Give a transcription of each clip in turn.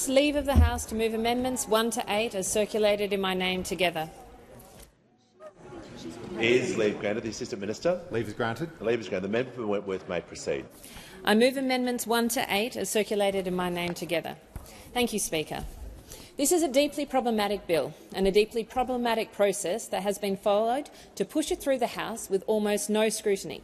Leave of the House to move amendments 1 to 8 as circulated in my name together. Is leave granted? The Assistant Minister. Leave is granted. Leave is granted. The member for Wentworth may proceed. I move amendments 1 to 8 as circulated in my name together. Thank you, Speaker. This is a deeply problematic bill and a deeply problematic process that has been followed to push it through the House with almost no scrutiny.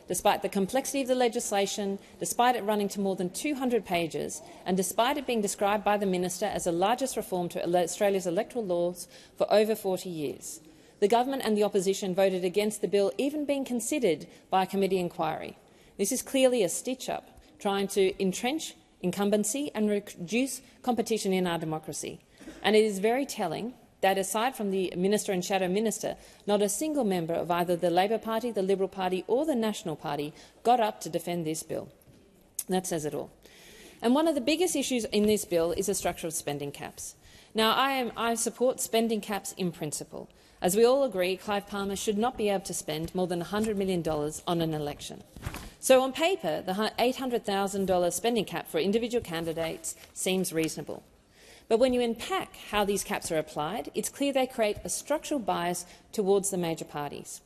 Despite the complexity of the legislation, despite it running to more than 200 pages, and despite it being described by the Minister as the largest reform to Australia's electoral laws for over 40 years. The government and the opposition voted against the bill even being considered by a committee inquiry. This is clearly a stitch-up, trying to entrench incumbency and reduce competition in our democracy. And it is very telling that, aside from the Minister and Shadow Minister, not a single member of either the Labor Party, the Liberal Party or the National Party got up to defend this bill. That says it all. And one of the biggest issues in this bill is the structure of spending caps. Now, I support spending caps in principle. As we all agree, Clive Palmer should not be able to spend more than $100 million on an election. So on paper, the $800,000 spending cap for individual candidates seems reasonable. But when you unpack how these caps are applied, it's clear they create a structural bias towards the major parties.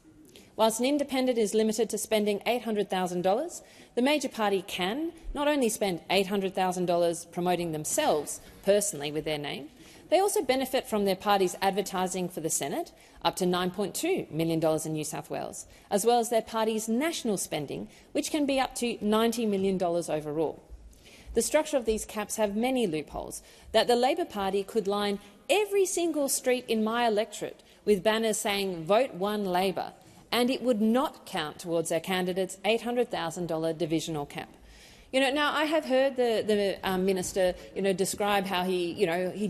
Whilst an independent is limited to spending $800,000, the major party can not only spend $800,000 promoting themselves personally with their name, they also benefit from their party's advertising for the Senate, up to $9.2 million in New South Wales, as well as their party's national spending, which can be up to $90 million overall. The structure of these caps have many loopholes that the Labor Party could line every single street in my electorate with banners saying "Vote One Labor," and it would not count towards their candidate's $800,000 divisional cap. Now I have heard the minister, describe how he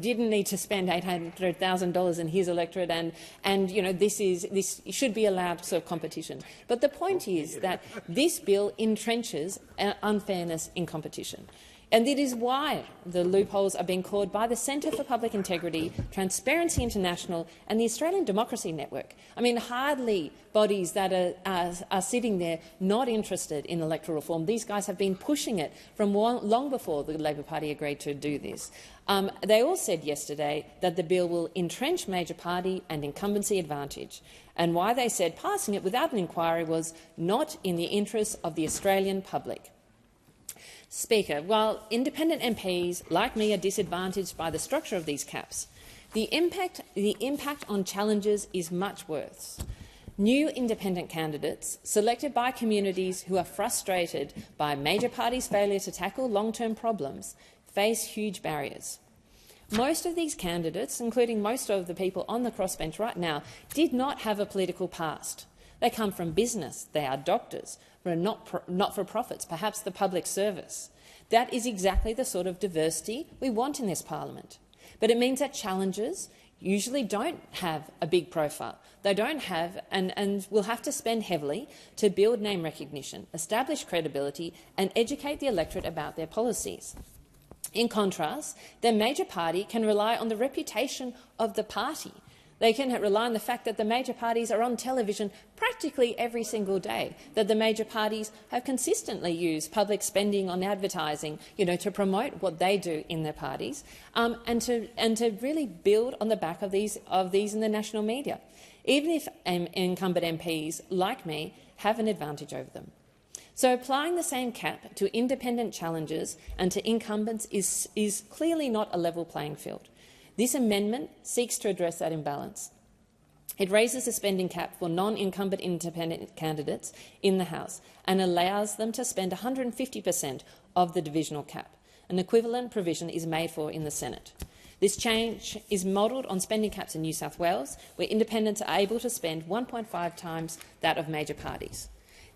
didn't need to spend $800,000 in his electorate, and this should be allowed sort of competition. But the point is that this bill entrenches unfairness in competition. And it is why the loopholes are being called by the Centre for Public Integrity, Transparency International and the Australian Democracy Network. I mean, hardly bodies that are sitting there not interested in electoral reform. These guys have been pushing it from long before the Labor Party agreed to do this. They all said yesterday that the bill will entrench major party and incumbency advantage, and why they said passing it without an inquiry was not in the interests of the Australian public. Speaker, while independent MPs like me are disadvantaged by the structure of these caps, the impact on challengers is much worse. New independent candidates, selected by communities who are frustrated by major parties' failure to tackle long-term problems, face huge barriers. Most of these candidates, including most of the people on the crossbench right now, did not have a political past. They come from business, they are doctors, or not-for-profits, perhaps the public service. That is exactly the sort of diversity we want in this parliament. But it means that challengers usually don't have a big profile. They don't have and will have to spend heavily to build name recognition, establish credibility and educate the electorate about their policies. In contrast, their major party can rely on the reputation of the party. They can rely on the fact that the major parties are on television practically every single day, that the major parties have consistently used public spending on advertising, to promote what they do in their parties, and to really build on the back of these in the national media, even if incumbent MPs like me have an advantage over them. So applying the same cap to independent challengers and to incumbents is clearly not a level playing field. This amendment seeks to address that imbalance. It raises the spending cap for non-incumbent independent candidates in the House and allows them to spend 150% of the divisional cap. An equivalent provision is made for in the Senate. This change is modelled on spending caps in New South Wales, where independents are able to spend 1.5 times that of major parties.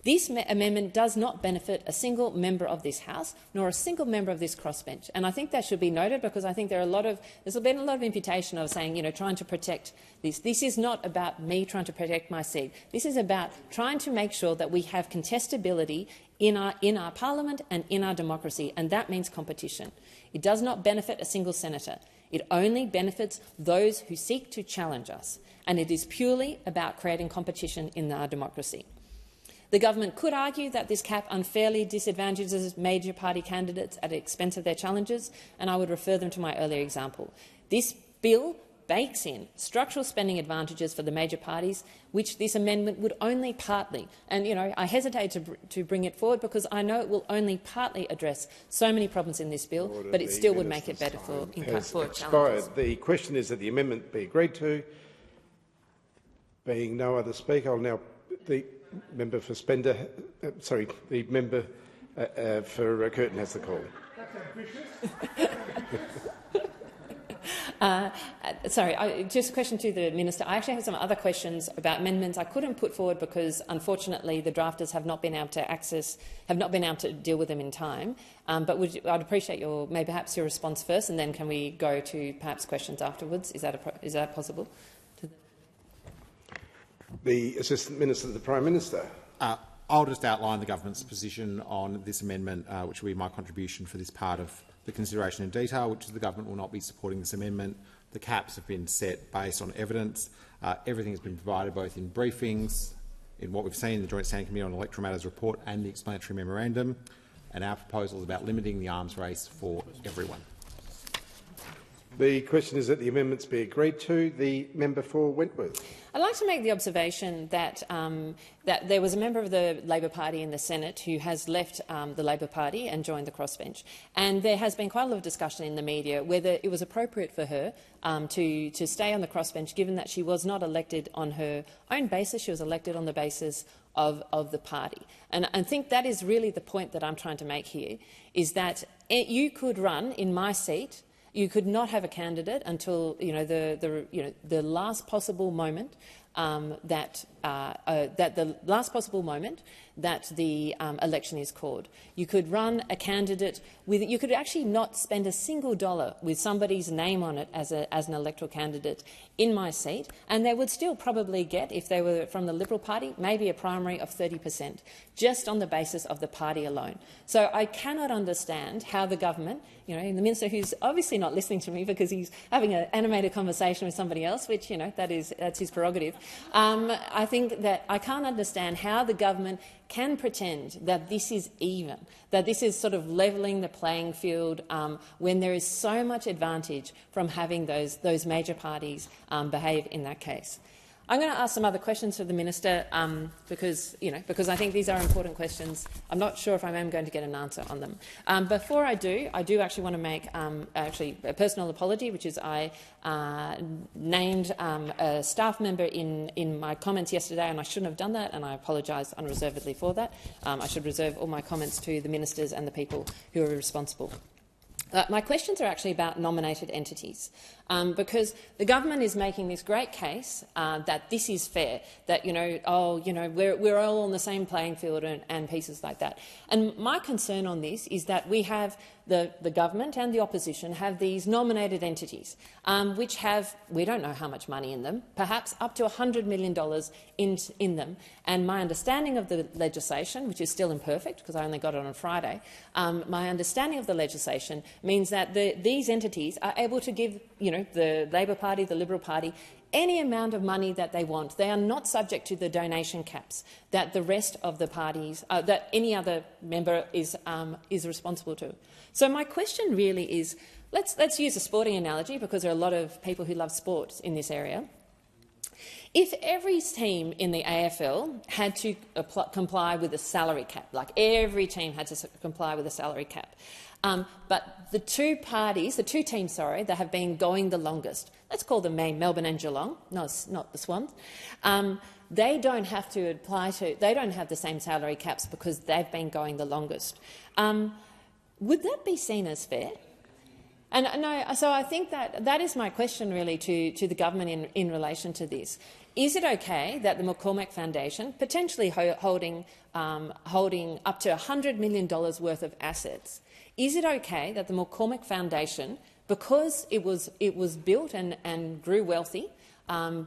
This amendment does not benefit a single member of this House, nor a single member of this crossbench. And I think that should be noted, because I think there's been a lot of imputation of saying, trying to protect this. This is not about me trying to protect my seat. This is about trying to make sure that we have contestability in our parliament and in our democracy, and that means competition. It does not benefit a single senator. It only benefits those who seek to challenge us, and it is purely about creating competition in our democracy. The government could argue that this cap unfairly disadvantages major party candidates at the expense of their challengers, and I would refer them to my earlier example. This bill bakes in structural spending advantages for the major parties, which this amendment would only partly, and I hesitate to bring it forward because I know it will only partly address so many problems in this bill, but it still would make it better for challengers. The question is that the amendment be agreed to. Being no other speaker, I'll now the member for Spender. The member for Curtin has the call. Just a question to the minister. I actually have some other questions about amendments I couldn't put forward because, unfortunately, the drafters have not been able to deal with them in time. But I'd appreciate perhaps your response first, and then can we go to perhaps questions afterwards? Is that possible? The Assistant Minister to the Prime Minister. I'll just outline the government's position on this amendment, which will be my contribution for this part of the consideration in detail, which is the government will not be supporting this amendment. The caps have been set based on evidence. Everything has been provided both in briefings, in what we've seen in the Joint Standing Committee on Electoral Matters report and the explanatory memorandum, and our proposal is about limiting the arms race for everyone. The question is that the amendments be agreed to. The member for Wentworth. I'd like to make the observation that that there was a member of the Labor Party in the Senate who has left the Labor Party and joined the crossbench. And there has been quite a lot of discussion in the media whether it was appropriate for her to stay on the crossbench, given that she was not elected on her own basis. She was elected on the basis of the party. And I think that is really the point that I'm trying to make here, is that you could run in my seat. You could not have a candidate until the last possible moment that the election is called. You could run a candidate with. You could actually not spend a single dollar with somebody's name on it as an electoral candidate in my seat, and they would still probably get, if they were from the Liberal Party, maybe a primary of 30%, just on the basis of the party alone. So I cannot understand how the government, the minister, who's obviously not listening to me because he's having an animated conversation with somebody else, which that's his prerogative. I think that I can't understand how the government can pretend that this is even, that this is sort of levelling the playing field when there is so much advantage from having those major parties behave in that case. I'm going to ask some other questions of the minister because I think these are important questions. I'm not sure if I am going to get an answer on them. Before I do actually want to make a personal apology, which is I named a staff member in my comments yesterday, and I shouldn't have done that, and I apologise unreservedly for that. I should reserve all my comments to the ministers and the people who are responsible. My questions are actually about nominated entities, because the government is making this great case that this is fair, that we're all on the same playing field and pieces like that. And my concern on this is that we have the government and the opposition have these nominated entities, which have, we don't know how much money in them, perhaps up to $100 million in them. And my understanding of the legislation, which is still imperfect because I only got it on Friday, my understanding of the legislation means that these entities are able to give the Labor Party, the Liberal Party, any amount of money that they want. They are not subject to the donation caps that the rest of the parties, that any other member is responsible to. So my question really is, let's use a sporting analogy because there are a lot of people who love sports in this area. If every team in the AFL had to comply with a salary cap, like every team had to comply with a salary cap, but the two teams that have been going the longest, let's call them Melbourne and Geelong, no, not the Swans, they don't have to they don't have the same salary caps because they've been going the longest. Would that be seen as fair? And no, so I think that is my question really to the government in relation to this. Is it okay that the McCormack Foundation, potentially holding up to $100 million worth of assets, is it okay that the McCormack Foundation, because it was built and grew wealthy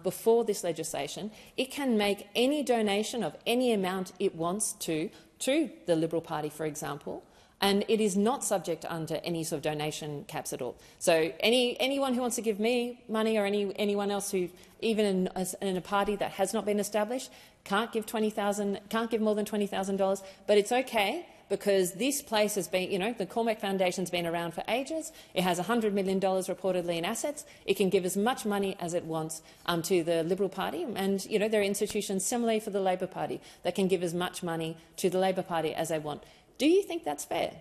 before this legislation, it can make any donation of any amount it wants to the Liberal Party, for example, and it is not subject under any sort of donation caps at all. So anyone who wants to give me money, or anyone else who, even in a party that has not been established, can't give more than $20,000, but it's okay, because this place has been, the Cormac Foundation's been around for ages. It has $100 million reportedly in assets. It can give as much money as it wants to the Liberal Party, and there are institutions similarly for the Labor Party that can give as much money to the Labor Party as they want. Do you think that's fair?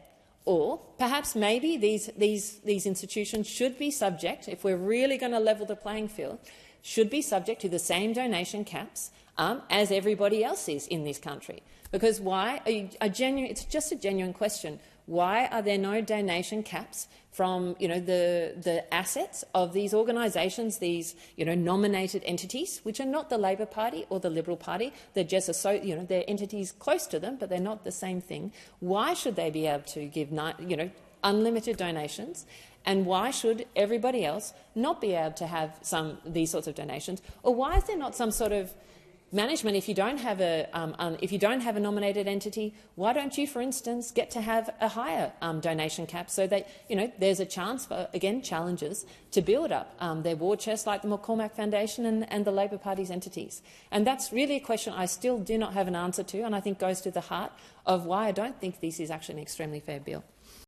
Or perhaps maybe these institutions should be subject, if we're really going to level the playing field, should be subject to the same donation caps as everybody else is in this country. Because why? It's just a genuine question. Why are there no donation caps from the assets of these organisations, these nominated entities, which are not the Labor Party or the Liberal Party? They're just they're entities close to them, but they're not the same thing. Why should they be able to give unlimited donations? And why should everybody else not be able to have these sorts of donations? Or why is there not some sort of management? If you don't have a nominated entity, why don't you, for instance, get to have a higher donation cap, so that there's a chance for, again, challengers to build up their war chest like the McCormack Foundation and the Labor Party's entities? And that's really a question I still do not have an answer to, and I think goes to the heart of why I don't think this is actually an extremely fair bill.